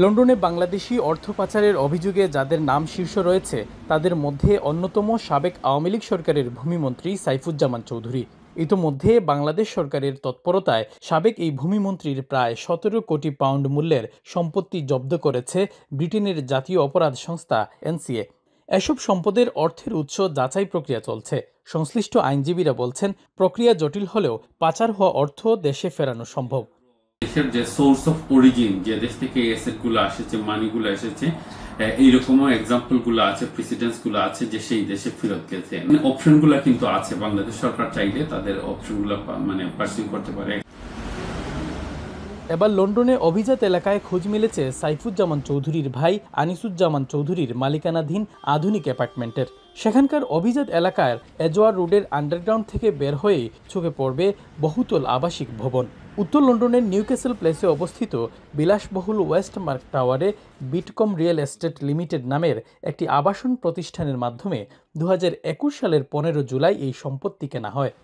লন্ডনে বাংলাদেশি অর্থ পাচারের অভিযোগে যাদের নাম শীর্ষ রয়েছে তাদের মধ্যে অন্যতম সাবেক আওয়ামী লীগ সরকারের ভূমিমন্ত্রী সাইফুজ্জামান চৌধুরী। ইতোমধ্যে বাংলাদেশ সরকারের তৎপরতায় সাবেক এই ভূমিমন্ত্রীর প্রায় ১৭ কোটি পাউন্ড মূল্যের সম্পত্তি জব্দ করেছে ব্রিটেনের জাতীয় অপরাধ সংস্থা এনসিএ। এসব সম্পদের অর্থের উৎস যাচাই প্রক্রিয়া চলছে। সংশ্লিষ্ট আইনজীবীরা বলছেন, প্রক্রিয়া জটিল হলেও পাচার হওয়া অর্থ দেশে ফেরানো সম্ভব। দেশের যে সোর্স অফ অরিজিন, যে দেশ থেকে এসেট গুলো আসছে, মানিগুলো এসেছে, এইরকমও এক্সাম্পল গুলো আছে, প্রেসিডেন্টস গুলো আছে যে সেই দেশে ফেরত গেছে। অপশন গুলো কিন্তু আছে, বাংলাদেশ সরকার চাইলে তাদের অপশন গুলো পার্সিউ করতে পারে। এবার লন্ডনে অভিজাত এলাকায় খোঁজ মিলেছে সাইফুজ্জামান চৌধুরীর ভাই আনিসুজ্জামান চৌধুরীর মালিকানাধীন আধুনিক অ্যাপার্টমেন্টের। সেখানকার অভিজাত এলাকার এজওয়ার রোডের আন্ডারগ্রাউন্ড থেকে বের হয়েই চোখে পড়বে বহুতল আবাসিক ভবন। উত্তর লন্ডনের নিউক্যাসল প্লেসে অবস্থিত বিলাসবহুল ওয়েস্টমার্ক টাওয়ারে বিটকম রিয়েল এস্টেট লিমিটেড নামের একটি আবাসন প্রতিষ্ঠানের মাধ্যমে ২০২১ সালের ১৫ জুলাই এই সম্পত্তি কেনা হয়।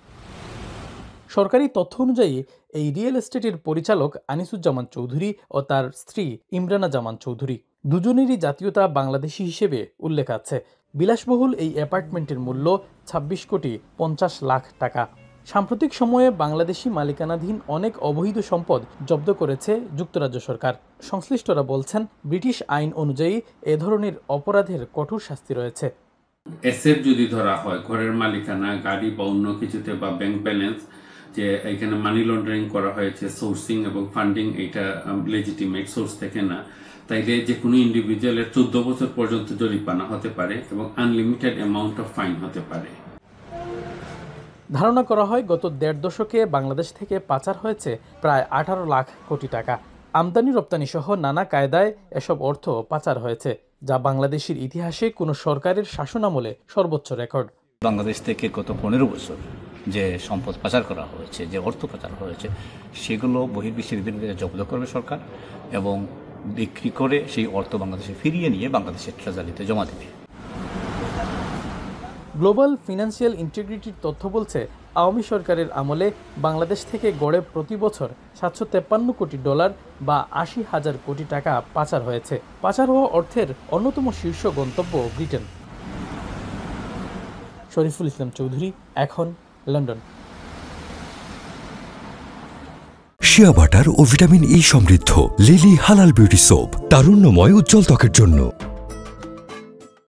সরকারি তথ্য অনুযায়ী এই রিয়েল এস্টেটের পরিচালক আনিসুজ্জামান চৌধুরী ও তার স্ত্রী ইমরানা জামান চৌধুরী। দুজনেরই জাতীয়তা বাংলাদেশি হিসেবে উল্লেখ আছে। বিলাসবহুল এই অ্যাপার্টমেন্টের মূল্য ২৬ কোটি ৫০ লাখ টাকা। সাম্প্রতিক সময়ে বাংলাদেশি মালিকানাধীন অনেক অবৈধ সম্পদ জব্দ করেছে যুক্তরাজ্য সরকার। সংশ্লিষ্টরা বলছেন, ব্রিটিশ আইন অনুযায়ী এ ধরনের অপরাধের কঠোর শাস্তি রয়েছে। এসেট যদি ধরা হয়, ঘরের মালিকানা, গাড়ি বা অন্য কিছুতে, বা ব্যাংক ব্যালেন্স, যে এখানে মানি লন্ডারিং করা হয়েছে, সোর্সিং এবং ফান্ডিং এটা লেজিটিমেট সোর্স থেকে না, তাইলে যে কোনো ইন্ডিভিজুয়ালের 14 বছর পর্যন্ত জরিমানা হতে পারে এবং আনলিমিটেড অ্যামাউন্ট অফ ফাইন হতে পারে। ধারণা করা হয়, গত ১.৫ দশকে বাংলাদেশ থেকে পাচার হয়েছে প্রায় ১৮ লাখ কোটি টাকা। আমদানি রপ্তানি সহ নানা কায়দায় এসব অর্থ পাচার হয়েছে, যা বাংলাদেশের ইতিহাসে কোনো সরকারের শাসনামলে সর্বোচ্চ রেকর্ড। বাংলাদেশ থেকে গত ১৫ বছর যে সম্পদ পাচার করা হয়েছে, যে অর্থ পাচার হয়েছে, সেগুলো বহির্বিশ্বের বিভিন্ন জায়গায় জব্দ করবে সরকার এবং বিক্রি করে সেই অর্থ বাংলাদেশে ফিরিয়ে নিয়ে বাংলাদেশের ট্রেজারিতে জমা দেবে। গ্লোবাল ফিনান্সিয়াল ইন্টিগ্রিটির তথ্য বলছে, আওয়ামী সরকারের আমলে বাংলাদেশ থেকে গড়ে প্রতি বছর ৭৫৩ কোটি ডলার বা ৮০,০০০ কোটি টাকা পাচার হয়েছে। পাচার হওয়া অর্থের অন্যতম শীর্ষ গন্তব্য ব্রিটেন। শরীফুল ইসলাম চৌধুরী, এখন, লন্ডন। শিয়া বাটার ও ভিটামিন ই সমৃদ্ধ লিলি হালাল বিউটি সোপ, তারুণ্যময় উজ্জ্বল ত্বকের জন্য।